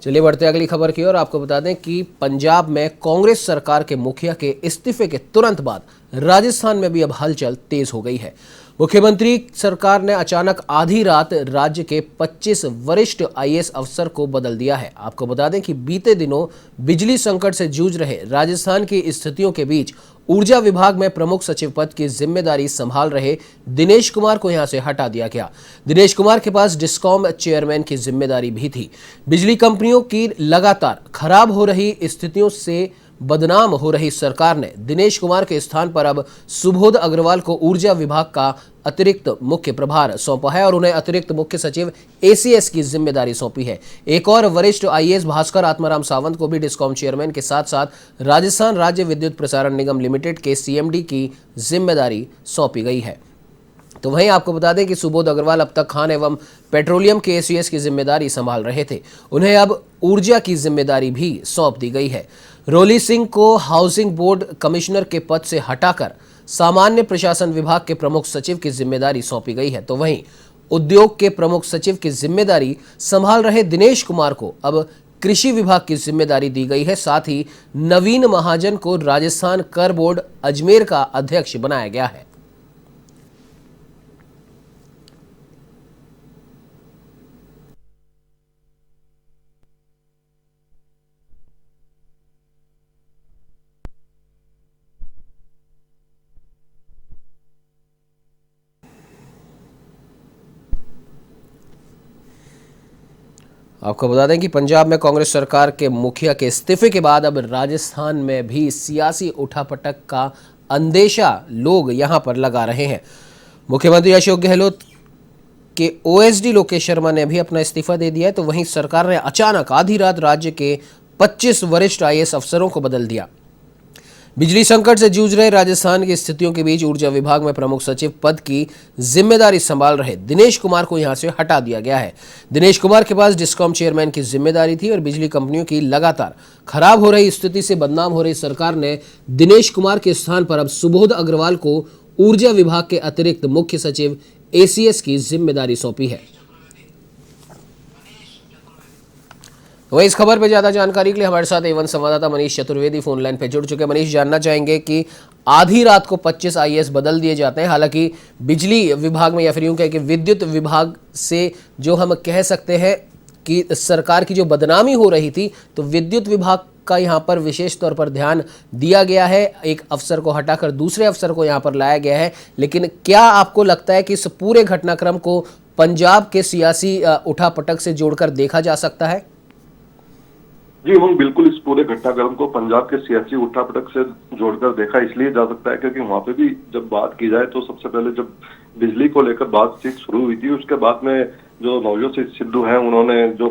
चलिए बढ़ते अगली खबर की ओर। आपको बता दें कि पंजाब में कांग्रेस सरकार के मुखिया के इस्तीफे के तुरंत बाद राजस्थान में भी अब हलचल तेज हो गई है। मुख्यमंत्री सरकार ने अचानक आधी रात राज्य के 25 वरिष्ठ आईएएस अफसर को बदल दिया है। आपको बता दें कि बीते दिनों बिजली संकट से जूझ रहे राजस्थान की स्थितियों के बीच ऊर्जा विभाग में प्रमुख सचिव पद की जिम्मेदारी संभाल रहे दिनेश कुमार को यहां से हटा दिया गया। दिनेश कुमार के पास डिस्कॉम चेयरमैन की जिम्मेदारी भी थी। बिजली कंपनियों की लगातार खराब हो रही स्थितियों से बदनाम हो रही सरकार ने दिनेश कुमार के स्थान पर अब सुबोध अग्रवाल को ऊर्जा विभाग का अतिरिक्त मुख्य प्रभार सौंपा है और उन्हें अतिरिक्त मुख्य सचिव एसीएस की जिम्मेदारी सौंपी है। एक और वरिष्ठ आईएएस भास्कर आत्माराम सावंत को भी डिस्कॉम चेयरमैन के साथ साथ राजस्थान राज्य विद्युत प्रसारण निगम लिमिटेड के सीएमडी की जिम्मेदारी सौंपी गई है। तो वहीं आपको बता दें कि सुबोध अग्रवाल अब तक खान एवं पेट्रोलियम के एसीएस की जिम्मेदारी संभाल रहे थे। उन्हें अब ऊर्जा की जिम्मेदारी भी सौंप दी गई है। रोली सिंह को हाउसिंग बोर्ड कमिश्नर के पद से हटाकर सामान्य प्रशासन विभाग के प्रमुख सचिव की जिम्मेदारी सौंपी गई है। तो वहीं उद्योग के प्रमुख सचिव की जिम्मेदारी संभाल रहे दिनेश कुमार को अब कृषि विभाग की जिम्मेदारी दी गई है। साथ ही नवीन महाजन को राजस्थान कर बोर्ड अजमेर का अध्यक्ष बनाया गया है। आपको बता दें कि पंजाब में कांग्रेस सरकार के मुखिया के इस्तीफे के बाद अब राजस्थान में भी सियासी उठापटक का अंदेशा लोग यहां पर लगा रहे हैं। मुख्यमंत्री अशोक गहलोत के ओएसडी लोकेश शर्मा ने भी अपना इस्तीफा दे दिया है। तो वहीं सरकार ने अचानक आधी रात राज्य के 25 वरिष्ठ आईएएस अफसरों को बदल दिया। बिजली संकट से जूझ रहे राजस्थान की स्थितियों के बीच ऊर्जा विभाग में प्रमुख सचिव पद की जिम्मेदारी संभाल रहे दिनेश कुमार को यहां से हटा दिया गया है। दिनेश कुमार के पास डिस्कॉम चेयरमैन की जिम्मेदारी थी और बिजली कंपनियों की लगातार खराब हो रही स्थिति से बदनाम हो रही सरकार ने दिनेश कुमार के स्थान पर अब सुबोध अग्रवाल को ऊर्जा विभाग के अतिरिक्त मुख्य सचिव एसीएस की जिम्मेदारी सौंपी है। वहीं इस खबर पर ज्यादा जानकारी के लिए हमारे साथ एवन संवाददाता मनीष चतुर्वेदी फोन लाइन पे जुड़ चुके हैं। मनीष, जानना चाहेंगे कि आधी रात को 25 आईएएस बदल दिए जाते हैं। हालांकि बिजली विभाग में या फिर यूं कहें कि विद्युत विभाग से जो हम कह सकते हैं कि सरकार की जो बदनामी हो रही थी, तो विद्युत विभाग का यहाँ पर विशेष तौर पर ध्यान दिया गया है। एक अफसर को हटाकर दूसरे अफसर को यहाँ पर लाया गया है। लेकिन क्या आपको लगता है कि इस पूरे घटनाक्रम को पंजाब के सियासी उठापटक से जोड़कर देखा जा सकता है? जी हम बिल्कुल इस पूरे घटनाक्रम को पंजाब के सियासी उठापटक से जोड़कर देखा इसलिए जा सकता है क्योंकि वहां पे भी जब बात की जाए तो सबसे पहले जब बिजली को लेकर बातचीत शुरू हुई थी, उसके बाद में जो नवजोत सिद्धू हैं उन्होंने जो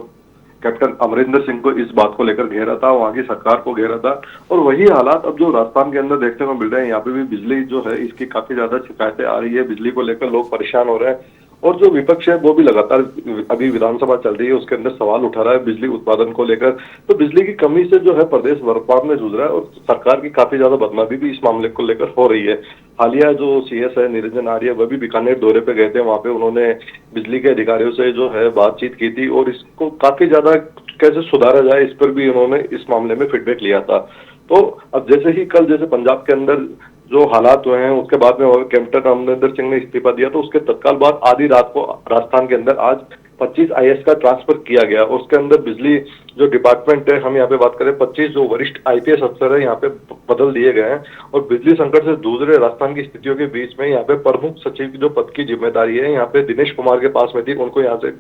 कैप्टन अमरिंदर सिंह को इस बात को लेकर घेरा था, वहां की सरकार को घेरा था। और वही हालात अब जो राजस्थान के अंदर देखने को मिल रहे हैं। यहाँ पे भी बिजली जो है इसकी काफी ज्यादा शिकायतें आ रही है। बिजली को लेकर लोग परेशान हो रहे हैं और जो विपक्ष है वो भी लगातार अभी विधानसभा चल रही है उसके अंदर सवाल उठा रहा है बिजली उत्पादन को लेकर। तो बिजली की कमी से जो है प्रदेश वर्तमान में जूझ रहा है और सरकार की काफी ज्यादा बदनामी भी इस मामले को लेकर हो रही है। हालिया जो सीएस है निरंजन आर्य वह भी बीकानेर दौरे पे गए थे। वहां पे उन्होंने बिजली के अधिकारियों से जो है बातचीत की थी और इसको काफी ज्यादा कैसे सुधारा जाए इस पर भी उन्होंने इस मामले में फीडबैक लिया था। तो अब जैसे ही कल जैसे पंजाब के अंदर जो हालात हुए हैं उसके बाद में कैप्टन अमरिंदर सिंह ने इस्तीफा दिया तो उसके तत्काल बाद आधी रात को राजस्थान के अंदर आज 25 आईएएस का ट्रांसफर किया गया। उसके अंदर बिजली जो डिपार्टमेंट है, हम यहाँ पे बात करें 25 जो वरिष्ठ आईपीएस अफसर है यहाँ पे बदल दिए गए हैं। और बिजली संकट से जूझ रहे राजस्थान की स्थितियों के बीच में यहाँ पे प्रमुख सचिव की जो पद की जिम्मेदारी है यहाँ पे दिनेश कुमार के पास में थी, उनको यहाँ से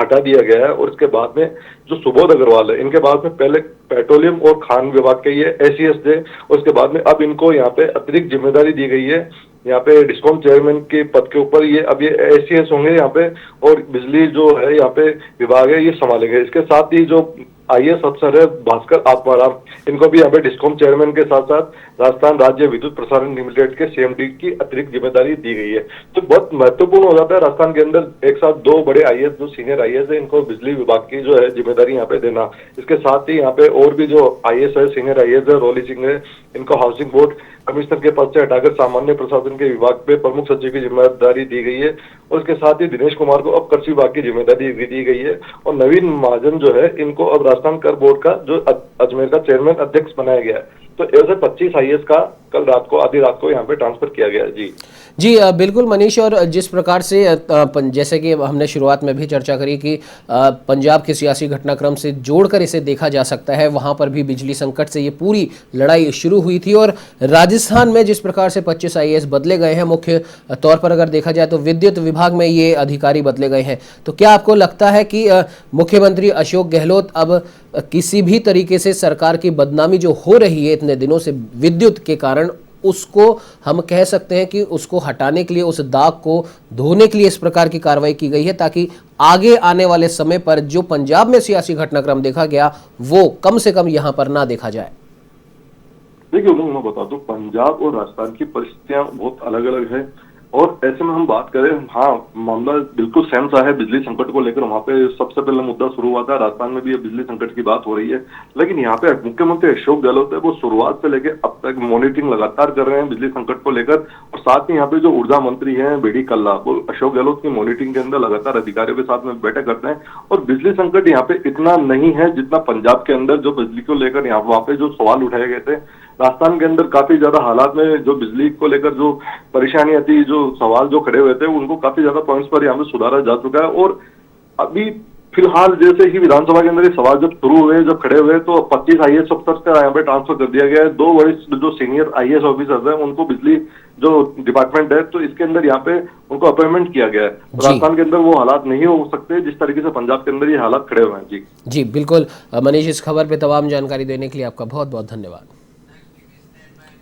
हटा दिया गया है। और इसके बाद में जो सुबोध अग्रवाल है इनके बाद में पहले पेट्रोलियम और खान विभाग के ये एसीएस थे और उसके बाद में अब इनको यहाँ पे अतिरिक्त जिम्मेदारी दी गई है। यहाँ पे डिस्कॉम चेयरमैन के पद के ऊपर ये अब ये एसीएस होंगे यहाँ पे और बिजली जो है यहाँ पे विभाग है ये संभालेंगे। इसके साथ ही जो आईएएस अफसर है भास्कर आत्माराम, इनको भी यहाँ पे डिस्कॉम चेयरमैन के साथ साथ राजस्थान राज्य विद्युत प्रसारण लिमिटेड के सीएमडी की अतिरिक्त जिम्मेदारी दी गई है। तो बहुत महत्वपूर्ण हो जाता है राजस्थान के अंदर एक साथ दो बड़े आईएएस जो सीनियर आईएएस है इनको बिजली विभाग की जो है जिम्मेदारी यहाँ पे देना। इसके साथ ही यहाँ पे और भी जो आईएएस है सीनियर आईएएस है रोली सिंह है, इनको हाउसिंग बोर्ड कमिश्नर के पद से हटाकर सामान्य प्रशासन के विभाग पे प्रमुख सचिव की जिम्मेदारी दी गई है। और इसके साथ ही दिनेश कुमार को अब कृषि विभाग की जिम्मेदारी भी दी गई है और नवीन महाजन जो है इनको अब राजस्थान कर बोर्ड का जो अजमेर का चेयरमैन अध्यक्ष बनाया गया है। तो ऐसे 25 IAS का कल रात को आधी रात को यहाँ पे ट्रांसफर किया गया है। जी बिल्कुल मनीष, और जिस प्रकार से जैसे कि हमने शुरुआत में भी चर्चा करी कि पंजाब के सियासी घटनाक्रम से जोड़कर इसे देखा जा सकता है, वहां पर भी बिजली संकट से ये पूरी लड़ाई शुरू हुई थी। और राजस्थान में जिस प्रकार से 25 IAS बदले गए हैं, मुख्य तौर पर अगर देखा जाए तो विद्युत विभाग में ये अधिकारी बदले गए हैं, तो क्या आपको लगता है कि मुख्यमंत्री अशोक गहलोत अब किसी भी तरीके से सरकार की बदनामी जो हो रही है इतने दिनों से विद्युत के कारण, उसको हम कह सकते हैं कि उसको हटाने के लिए, उस दाग को धोने के लिए इस प्रकार की कार्रवाई की गई है, ताकि आगे आने वाले समय पर जो पंजाब में सियासी घटनाक्रम देखा गया वो कम से कम यहां पर ना देखा जाए? देखिए मैं बता दूं, पंजाब और राजस्थान की परिस्थितियां बहुत अलग अलग है और ऐसे में हम बात करें, हाँ मामला बिल्कुल सेम सा है। बिजली संकट को लेकर वहां पे सबसे पहला मुद्दा शुरू हुआ था, राजस्थान में भी ये बिजली संकट की बात हो रही है। लेकिन यहाँ पे मुख्यमंत्री अशोक गहलोत है, वो शुरुआत से लेकर अब तक मॉनिटरिंग लगातार कर रहे हैं बिजली संकट को लेकर। और साथ ही यहाँ पे जो ऊर्जा मंत्री हैं बीडी कल्ला, वो अशोक गहलोत की मॉनिटरिंग के अंदर लगातार अधिकारियों के साथ में बैठक करते हैं। और बिजली संकट यहाँ पे इतना नहीं है जितना पंजाब के अंदर जो बिजली को लेकर यहाँ वहां पे जो सवाल उठाए गए थे। राजस्थान के अंदर काफी ज्यादा हालात में जो बिजली को लेकर जो परेशानियां थी, जो सवाल जो खड़े हुए थे, उनको काफी ज्यादा पॉइंट्स पर यहाँ पे सुधारा जा चुका है। और अभी फिलहाल जैसे ही विधानसभा के अंदर ये सवाल जब शुरू हुए, जब खड़े हुए, तो 25 IAS अफसर का यहाँ पे ट्रांसफर कर दिया गया है। 2 वरिष्ठ जो सीनियर IAS ऑफिसर्स हैं उनको बिजली जो डिपार्टमैंट है तो इसके अंदर यहाँ पे उनको अपॉइंटमेंट किया गया है। राजस्थान के अंदर वो हालात नहीं हो सकते जिस तरीके से पंजाब के अंदर ये हालात खड़े हुए हैं। जी बिल्कुल मनीष, इस खबर पे तमाम जानकारी देने के लिए आपका बहुत बहुत धन्यवाद।